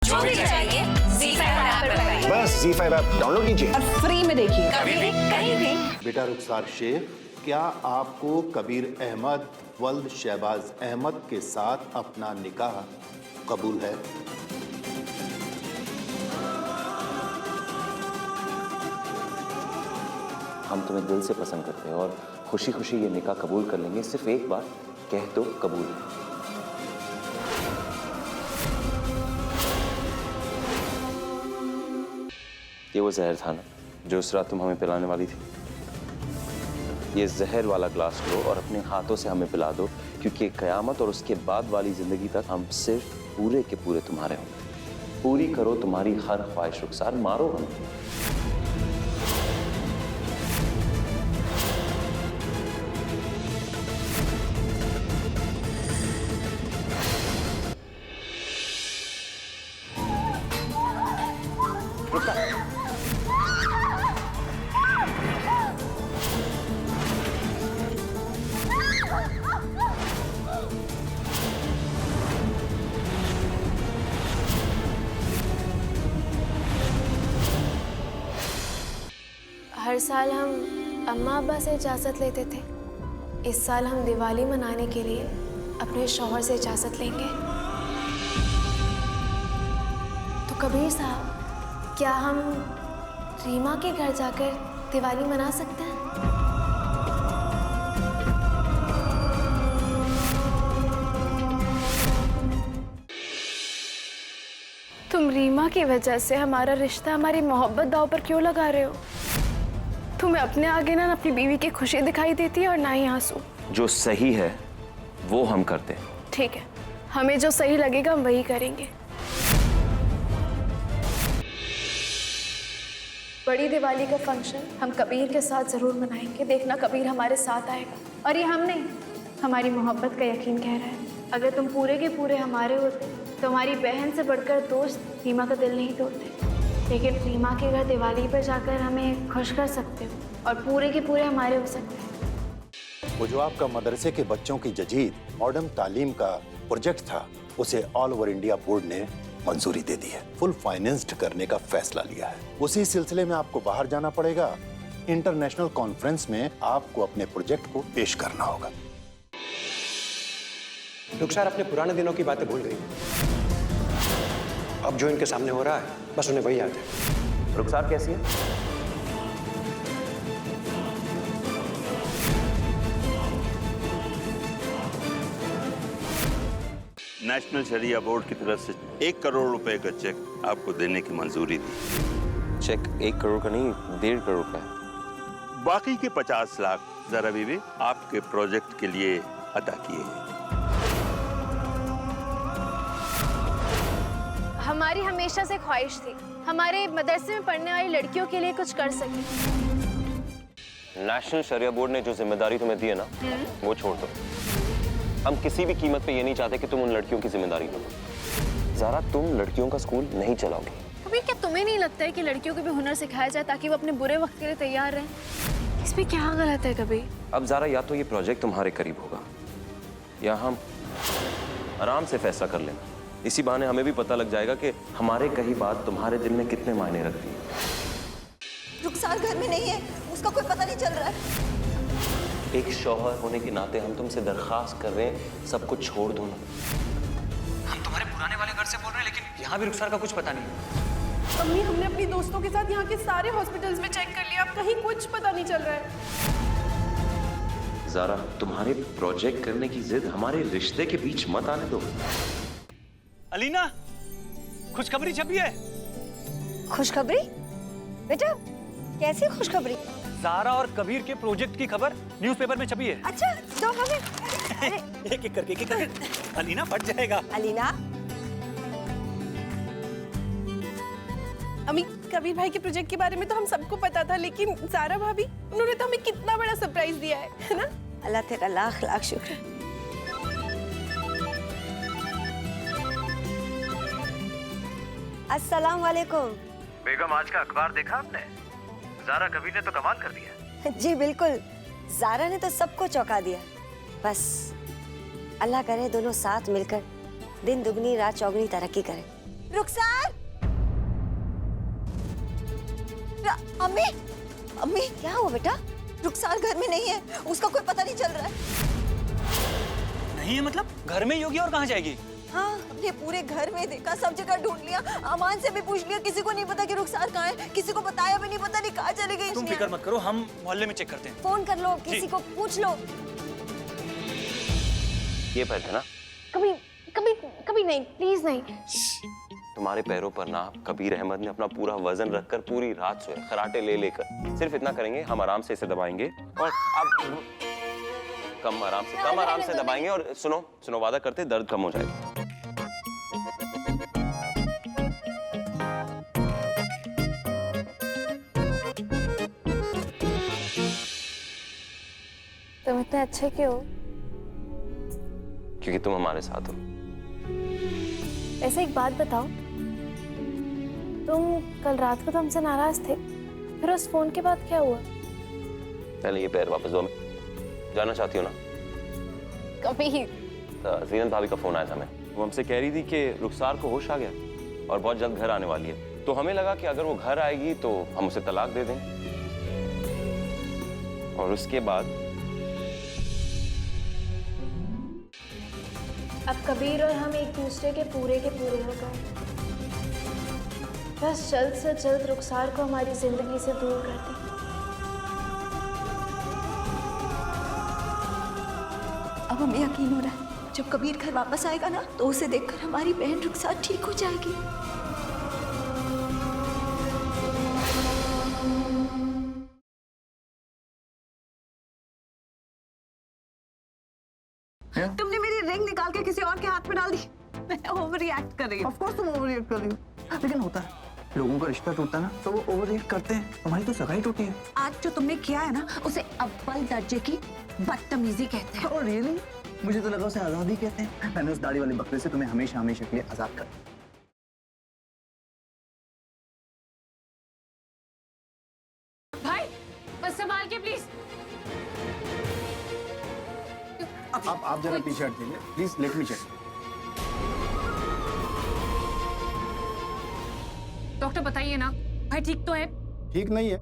जो भी चाहिए ZEE5 ऐप पर पाइए। बस ZEE5 ऐप डाउनलोड कीजिए और फ्री में देखिए, कभी भी कहीं भी। बेटा रुखसार शेख, क्या आपको कबीर अहमद वल्द शहबाज अहमद के साथ अपना निकाह कबूल है? हम तुम्हें दिल से पसंद करते हैं और खुशी खुशी ये निकाह कबूल कर लेंगे। सिर्फ एक बार कह दो कबूल। ये वो जहर था ना जो उस रात तुम हमें पिलाने वाली थी। ये जहर वाला ग्लास लो और अपने हाथों से हमें पिला दो, क्योंकि कयामत और उसके बाद वाली जिंदगी तक हम सिर्फ पूरे के पूरे तुम्हारे होंगे। पूरी करो तुम्हारी हर ख्वाहिश रुखसार, मारो हमें। हर साल हम अम्मा अब्बा से इजाज़त लेते थे। इस साल हम दिवाली मनाने के लिए अपने शौहर से इजाज़त लेंगे। तो कबीर साहब, क्या हम रीमा के घर जाकर दिवाली मना सकते हैं? तुम रीमा की वजह से हमारा रिश्ता, हमारी मोहब्बत दांव पर क्यों लगा रहे हो? तुम्हें अपने आगे ना अपनी बीवी की खुशी दिखाई देती है और ना ही आंसू। जो सही है वो हम करते हैं। ठीक है, हमें जो सही लगेगा हम वही करेंगे। बड़ी दिवाली का फंक्शन हम कबीर के साथ जरूर मनाएंगे। देखना कबीर हमारे साथ आएगा। और ये हम नहीं, हमारी मोहब्बत का यकीन कह रहा है। अगर तुम पूरे के पूरे हमारे होते तो हमारी बहन से बढ़कर दोस्त रीमा का दिल नहीं तोड़ते। लेकिन रीमा के घर दिवाली पर जाकर हमें खुश कर सकते हो और पूरे के पूरे हमारे हो सकते हैं। वो जो आपका मदरसे के बच्चों की जदीद मॉडर्न तालीम का प्रोजेक्ट था, उसे ऑल ओवर इंडिया बोर्ड ने मंजूरी दे दी है। फुल फाइनेंस्ड करने का फैसला लिया है। उसी सिलसिले में आपको बाहर जाना पड़ेगा। इंटरनेशनल कॉन्फ्रेंस में आपको अपने प्रोजेक्ट को पेश करना होगा। रुखसार अपने पुराने दिनों की बातें भूल गई। अब जो इनके सामने हो रहा है बस उन्हें वही याद है। रुखसार कैसी है? नेशनल शरिया बोर्ड की तरफ से 1 करोड़ रुपए का चेक आपको देने की मंजूरी दी। चेक 1 करोड़ का नहीं, 1.5 करोड़ का है। बाकी के 50 लाख जरा बीवी आपके प्रोजेक्ट के लिए अदा किए हैं। हमारी हमेशा से ख्वाहिश थी हमारे मदरसे में पढ़ने वाली लड़कियों के लिए कुछ कर सके। नेशनल शरिया बोर्ड ने जो जिम्मेदारी तुम्हें दी है ना, वो छोड़ दो। हम किसी भी कीमत पे ये नहीं चाहते कि तुम उन लड़कियों की जिम्मेदारी लो। ज़रा तुम लड़कियों का स्कूल नहीं चलाओगे। कभी क्या तुम्हें नहीं लगता है कि लड़कियों को भी हुनर सिखाया जाए ताकि वो अपने बुरे वक्त के लिए तैयार रहें? इसमें क्या गलत है कभी? अब ज़रा या तो ये प्रोजेक्ट तुम्हारे करीब होगा या हम आराम से फैसला कर लेना। इसी बहाने हमें भी पता लग जाएगा कि हमारे कही बात तुम्हारे दिल में कितने मायने रखती है। रुखसार घर में नहीं है, उसका कोई पता नहीं चल रहा है। एक शौहर होने के नाते हम तुमसे दरखास्त कर रहे हैं, सब कुछ छोड़ दो ना। हम तुम्हारे पुराने वाले घर से बोल रहे हैं, लेकिन यहाँ भी रुखसार का कुछ पता नहीं। अम्मी, हमने अपनी दोस्तों के साथ यहाँ के सारे हॉस्पिटल्स में चेक कर लिया, अब कहीं कुछ पता नहीं चल रहा है। ज़रा तुम्हारे प्रोजेक्ट करने की जिद हमारे रिश्ते के बीच मत आने दो। अलीना, खुशखबरी छपी है। खुशखबरी? बेटा, कैसी खुशखबरी? ज़ारा और कबीर के प्रोजेक्ट की खबर न्यूज़पेपर में छपी है। अच्छा, तो हमें एक एक करके अलीना फट जाएगा। अलीना, अम्मी, कबीर भाई के प्रोजेक्ट के बारे में तो हम सबको पता था, लेकिन ज़ारा भाभी, उन्होंने तो हमें कितना बड़ा सरप्राइज दिया है ना? अल्लाह तेरा लाख लाख शुक्र। अस्सलाम वालेकुम। बेगम, आज का अखबार देखा आपने? ज़ारा कबीर ने तो कमाल कर दिया। जी बिल्कुल, ज़ारा ने तो सबको चौंका दिया। बस अल्लाह करे दोनों साथ मिलकर दिन दुगनी रात चौगनी तरक्की करें। रुखसार! अम्मी, अम्मी क्या हुआ बेटा? रुखसार घर में नहीं है, उसका कोई पता नहीं चल रहा है। नहीं है मतलब? घर में ही होगी और कहाँ जाएगी? हाँ, हमने पूरे घर में देखा, सब जगह ढूंढ लिया, अमान से भी पूछ लिया, किसी को नहीं पता कि रुखसार कहाँ है, किसी को बताया भी नहीं, पता नहीं कहाँ चली गई। तुम फिक्र मत करो, हम मोहल्ले में चेक करते हैं। फोन कर लो, किसी को पूछ लो। ये पैर है ना? कभी कभी कभी नहीं, प्लीज नहीं। तुम्हारे पैरों पर ना कबीर अहमद ने अपना पूरा वजन रखकर पूरी रात सोए, खराटे ले लेकर। सिर्फ इतना करेंगे, हम आराम से इसे दबाएंगे और अब कम आराम से दबाएंगे और सुनो वादा करते दर्द कम हो जाएगा। तुम इतने अच्छे क्यों? क्योंकि तुम हमारे साथ हो। ऐसे एक बात बताओ, तुम कल रात को तो हमसे नाराज थे, फिर उस फोन के बाद क्या हुआ? पहले ये पैर वापस दो। जाना चाहती हो ना? कभी जीनत भाभी का फोन आया था, वो हमसे कह रही थी कि रुखसार को होश आ गया और बहुत जल्द घर आने वाली है। तो हमें लगा कि अगर वो घर आएगी तो हम उसे तलाक दे दें और उसके बाद अब कबीर और हम एक दूसरे के पूरे हो गए। बस जल्द से जल्द रुखसार को हमारी जिंदगी से दूर कर दी। अब हमें यकीन हो रहा है, जब कबीर घर वापस आएगा ना, तो उसे देखकर हमारी बहन रुखसार ठीक हो जाएगी। तुमने मेरी रिंग निकाल के किसी और के हाथ में डाल दी। मैं ओवर रिएक्ट कर रही हूँ। ऑफ कोर्स तुम ओवर रिएक्ट कर रही हो, लेकिन होता है, लोगों का रिश्ता टूटता है ना तो वो ओवर रिएक्ट करते हैं। तुम्हारी तो सगाई टूटी है। आज जो तुमने किया है ना, उसे अव्वल दर्जे की बदतमीजी कहते हैं। Oh really? मुझे तो लगा उसे आजादी कहते हैं। मैंने उस दाढ़ी वाले बकरे से तुम्हें हमेशा हमेशा के लिए आजाद कर दिया। भाई बस संभाल के प्लीज। आप जरा पीछे हट जाइए please, let me check. Doctor बताइए ना, भाई ठीक तो है? ठीक नहीं है।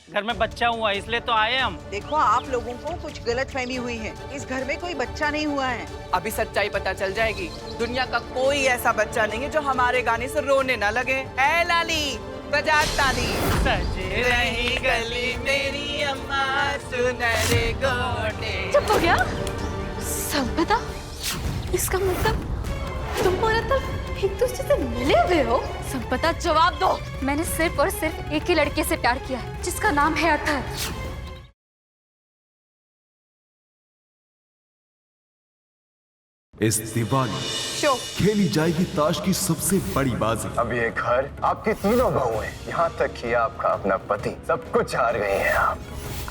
घर में बच्चा हुआ इसलिए तो आए हम। देखो, आप लोगों को कुछ गलतफहमी हुई है। इस घर में कोई बच्चा नहीं हुआ है। अभी सच्चाई पता चल जाएगी। दुनिया का कोई ऐसा बच्चा नहीं है जो हमारे गाने से रोने न लगे। ऐ लाली बजा ताली। सजे रही गली मेरी अम्मा सुनहरे गोटे। चुप हो गया? संपदा, इसका मतलब तुम पूरा तब एक दूसरे से मिले हुए हो? संपदा जवाब दो। मैंने सिर्फ और सिर्फ एक ही लड़के से प्यार किया है, जिसका नाम है अतहर। इस दिवाली खेली जाएगी ताश की सबसे बड़ी बाजी। अब ये घर आपकी तीनों बहू हैं, यहाँ तक कि आपका अपना पति, सब कुछ हार गए हैं आप।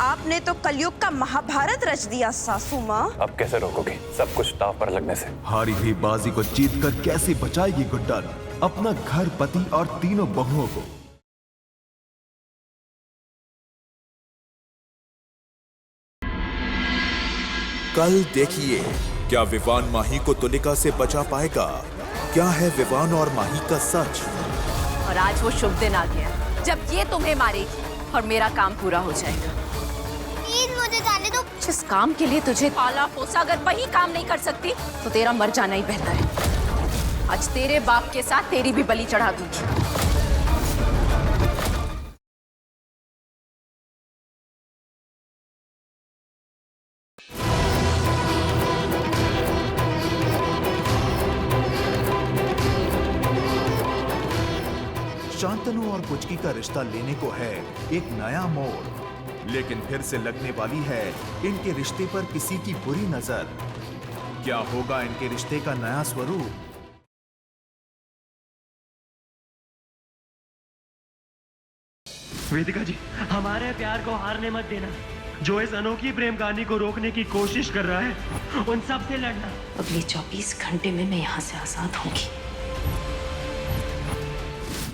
आपने तो कलयुग का महाभारत रच दिया सासू माँ। अब कैसे रोकोगे सब कुछ दांव पर लगने से? हारी हुई बाजी को जीतकर कैसे बचाएगी गुड्डन अपना घर, पति और तीनों बहुओं को? कल देखिए, क्या विवान माही को तुलिका से बचा पाएगा? क्या है विवान और माही का सच? और आज वो शुभ दिन आ गया जब ये तुम्हें मारेगी और मेरा काम पूरा हो जाएगा। प्लीज मुझे जाने दो। जिस काम के लिए तुझे पाला पोसा, अगर वही काम नहीं कर सकती तो तेरा मर जाना ही बेहतर है। आज तेरे बाप के साथ तेरी भी बलि चढ़ा दूंगी। शांतनु और पुचकी का रिश्ता लेने को है एक नया मोड़, लेकिन फिर से लगने वाली है इनके रिश्ते पर किसी की बुरी नजर। क्या होगा इनके रिश्ते का नया स्वरूप? वेदिका जी, हमारे प्यार को हारने मत देना। जो इस अनोखी प्रेम कहानी को रोकने की कोशिश कर रहा है, उन सब से लड़ना। अगले 24 घंटे में मैं यहाँ से आजाद होंगी,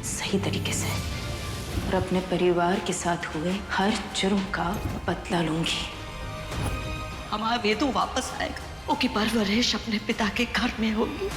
सही तरीके से। और अपने परिवार के साथ हुए हर जुर्म का बदला लूंगी। हमारा वेदू वापस आएगा, ओकी परवरिश अपने पिता के घर में होगी।